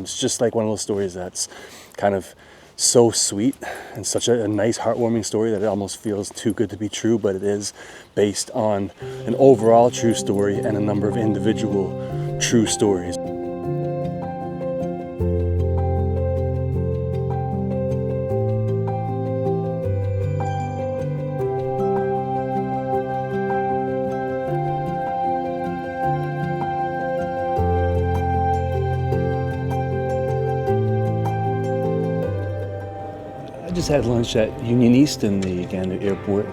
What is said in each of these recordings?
It's just like one of those stories that's kind of so sweet and such a nice, heartwarming story that it almost feels too good to be true, but it is based on an overall true story and a number of individual true stories. I just had lunch at Union East in the Gander airport,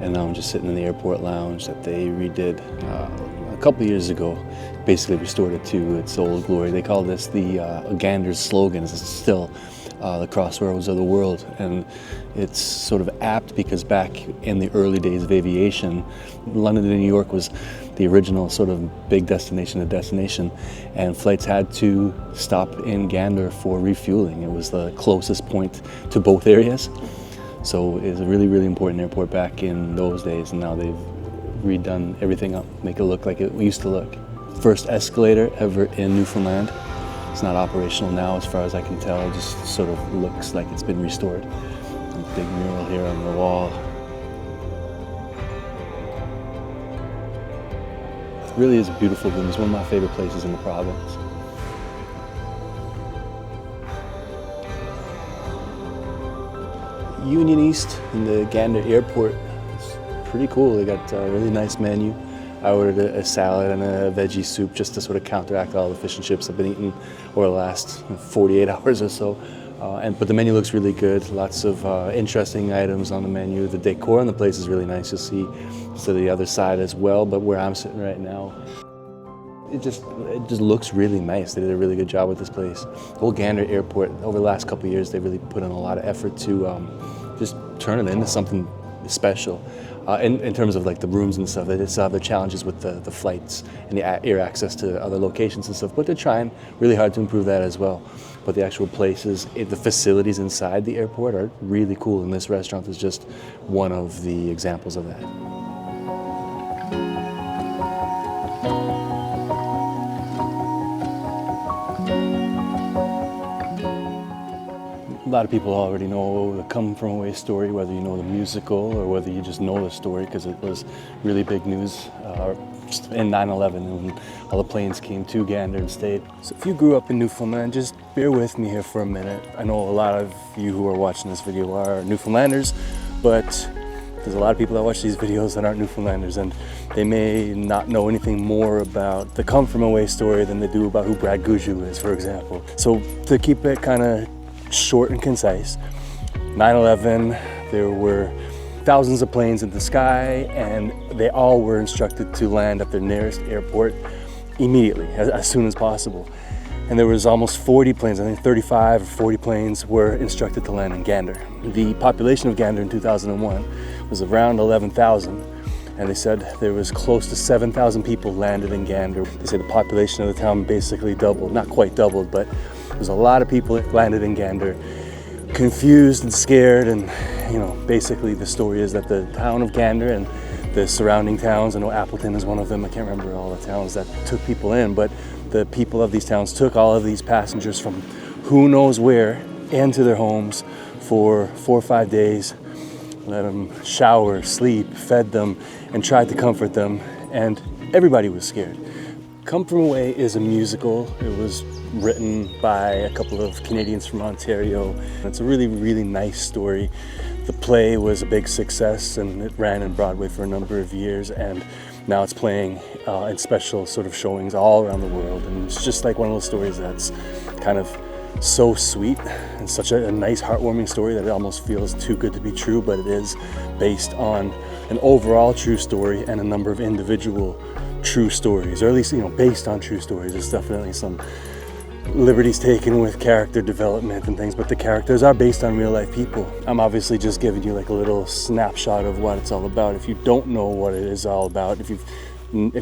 and now I'm just sitting in the airport lounge that they redid a couple of years ago. Basically restored it to its old glory. They call this the Gander's slogan. It's still the Crossroads of the world, and it's sort of apt because back in the early days of aviation, London to New York was the original sort of big destination to destination, and flights had to stop in Gander for refueling. It was the closest point to both areas, so it was a really, really important airport back in those days, and now they've redone everything up, make it look like it used to look. First escalator ever in Newfoundland. It's not operational now as far as I can tell. It just sort of looks like it's been restored. A big mural here on the wall. It really is a beautiful room. It's one of my favorite places in the province. Union East in the Gander airport. It's pretty cool. They got a really nice menu. I ordered a salad and a veggie soup just to sort of counteract all the fish and chips I've been eating over the last 48 hours or so. But the menu looks really good. Lots of interesting items on the menu. The decor on the place is really nice. You'll see to the other side as well, but where I'm sitting right now, it just looks really nice. They did a really good job with this place. The whole Gander airport, over the last couple of years, they really put in a lot of effort to just turn it into something special. In terms of like the rooms and stuff, they just have the challenges with the flights and the air access to other locations and stuff, but they're trying really hard to improve that as well. But the actual places, the facilities inside the airport are really cool, and this restaurant is just one of the examples of that. A lot of people already know the Come From Away story, whether you know the musical or whether you just know the story, because it was really big news in 9/11 when all the planes came to Gander and stayed. So if you grew up in Newfoundland, just bear with me here for a minute. I know a lot of you who are watching this video are Newfoundlanders, but there's a lot of people that watch these videos that aren't Newfoundlanders, and they may not know anything more about the Come From Away story than they do about who Brad Gujou is, for example. So to keep it kind of short and concise, 9/11, there were thousands of planes in the sky, and they all were instructed to land at their nearest airport immediately, as soon as possible. And there was almost 40 planes, I think 35 or 40 planes were instructed to land in Gander. The population of Gander in 2001 was around 11,000, and they said there was close to 7,000 people landed in Gander. They say the population of the town basically doubled, not quite doubled, but there's a lot of people that landed in Gander, confused and scared, and basically the story is that the town of Gander and the surrounding towns, I know Appleton is one of them, I can't remember all the towns that took people in, but the people of these towns took all of these passengers from who knows where into their homes for 4 or 5 days, let them shower, sleep, fed them, and tried to comfort them, and everybody was scared. Come From Away is a musical. It was written by a couple of Canadians from Ontario. It's a really, really nice story. The play was a big success, and it ran in Broadway for a number of years, and now it's playing in special sort of showings all around the world. And it's just like one of those stories that's kind of so sweet and such a nice, heartwarming story that it almost feels too good to be true, but it is based on an overall true story and a number of individual true stories, or at least based on true stories. There's definitely some liberties taken with character development and things, but the characters are based on real life people. I'm obviously just giving you like a little snapshot of what it's all about. If you don't know what it is all about, if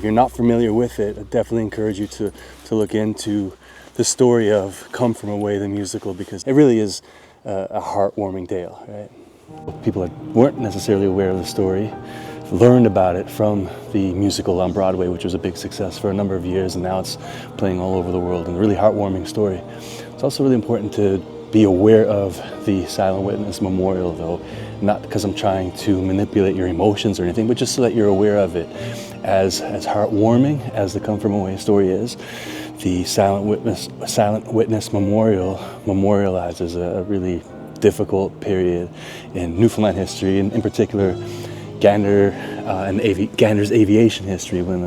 you're not familiar with it, I definitely encourage you to look into the story of Come From Away, the musical, because it really is a heartwarming tale, right? People that weren't necessarily aware of the story, learned about it from the musical on Broadway, which was a big success for a number of years, and now it's playing all over the world, and a really heartwarming story. It's also really important to be aware of the Silent Witness Memorial, though, not because I'm trying to manipulate your emotions or anything, but just so that you're aware of it. As heartwarming as the Come From Away story is, the Silent Witness Memorial memorializes a really difficult period in Newfoundland history, and in particular Gander Gander's aviation history, when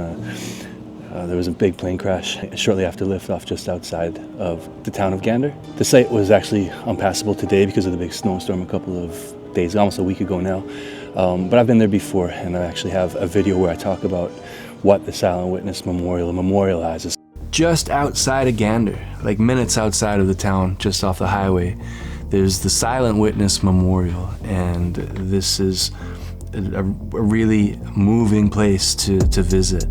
there was a big plane crash shortly after liftoff just outside of the town of Gander. The site was actually unpassable today because of the big snowstorm a couple of days, almost a week ago now. But I've been there before, and I actually have a video where I talk about what the Silent Witness Memorial memorializes. Just outside of Gander, like minutes outside of the town, just off the highway, there's the Silent Witness Memorial, and this is a really moving place to visit.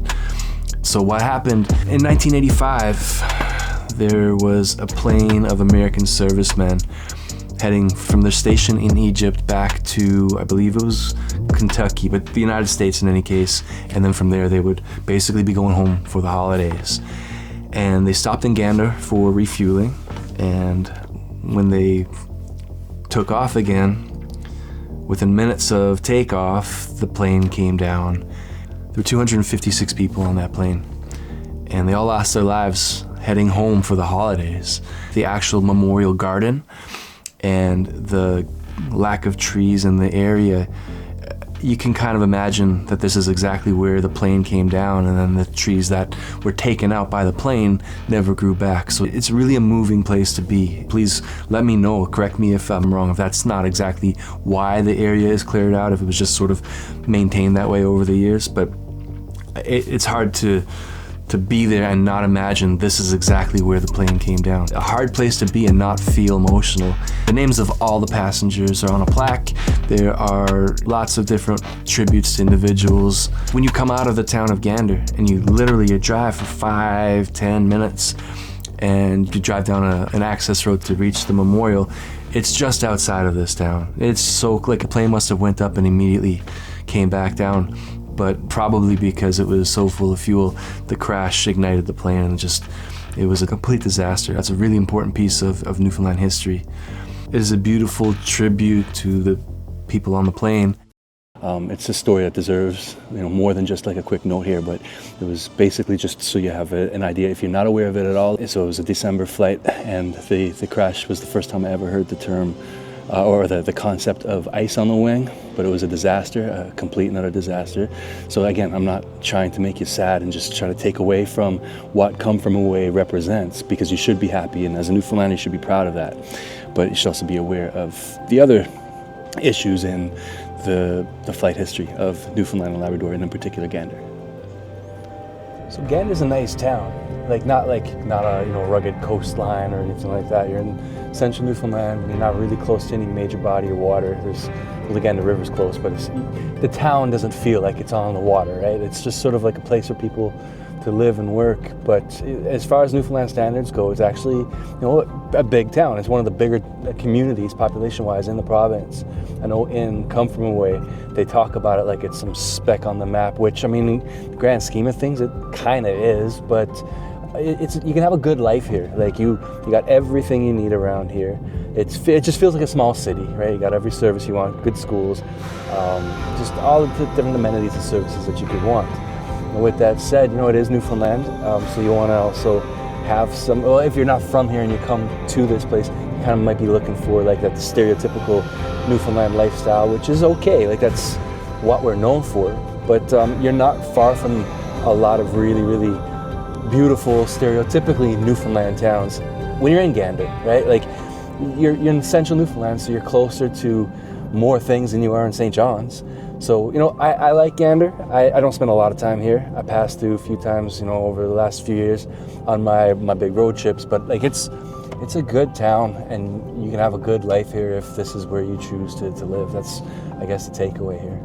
So what happened in 1985, there was a plane of American servicemen heading from their station in Egypt back to, I believe it was Kentucky, but the United States in any case, and then from there they would basically be going home for the holidays. And they stopped in Gander for refueling, and when they took off again, within minutes of takeoff, the plane came down. There were 256 people on that plane, and they all lost their lives heading home for the holidays. The actual memorial garden and the lack of trees in the area, you can kind of imagine that this is exactly where the plane came down, and then the trees that were taken out by the plane never grew back. So it's really a moving place to be. Please let me know, correct me if I'm wrong, if that's not exactly why the area is cleared out, if it was just sort of maintained that way over the years. But it's hard to be there and not imagine this is exactly where the plane came down. A hard place to be and not feel emotional. The names of all the passengers are on a plaque. There are lots of different tributes to individuals. When you come out of the town of Gander and you drive for 5-10 minutes and you drive down an access road to reach the memorial, it's just outside of this town. It's so like a plane must have went up and immediately came back down. But probably because it was so full of fuel, the crash ignited the plane, and it was a complete disaster. That's a really important piece of Newfoundland history. It is a beautiful tribute to the people on the plane. It's a story that deserves, more than just like a quick note here, but it was basically just so you have an idea if you're not aware of it at all. So it was a December flight, and the crash was the first time I ever heard the term or the concept of ice on the wing, but it was a disaster, a complete and utter disaster. So again, I'm not trying to make you sad and just try to take away from what Come From Away represents, because you should be happy, and as a Newfoundlander you should be proud of that. But you should also be aware of the other issues in the flight history of Newfoundland and Labrador, and in particular Gander. So Gander's a nice town, not a rugged coastline or anything like that. You're in central Newfoundland. You're not really close to any major body of water. The Gander River's close, but the town doesn't feel like it's on the water, right? It's just sort of like a place for people to live and work. But as far as Newfoundland standards go, it's actually a big town. It's one of the bigger communities population-wise in the province. I know in Come From Away, they talk about it like it's some speck on the map, which, I mean, in the grand scheme of things, it kind of is, but you can have a good life here. Like you got everything you need around here. It just feels like a small city, right? You got every service you want, good schools, just all the different amenities and services that you could want. And with that said, it is Newfoundland, so you want to also have some, well, if you're not from here and you come to this place, you kind of might be looking for like that stereotypical Newfoundland lifestyle, which is okay. Like that's what we're known for. But you're not far from a lot of really, really beautiful, stereotypically Newfoundland towns when you're in Gander, right? Like you're in central Newfoundland, so you're closer to more things than you are in St. John's. So, I like Gander. I don't spend a lot of time here. I passed through a few times, over the last few years on my big road trips, but like it's a good town, and you can have a good life here if this is where you choose to live. That's, I guess, the takeaway here.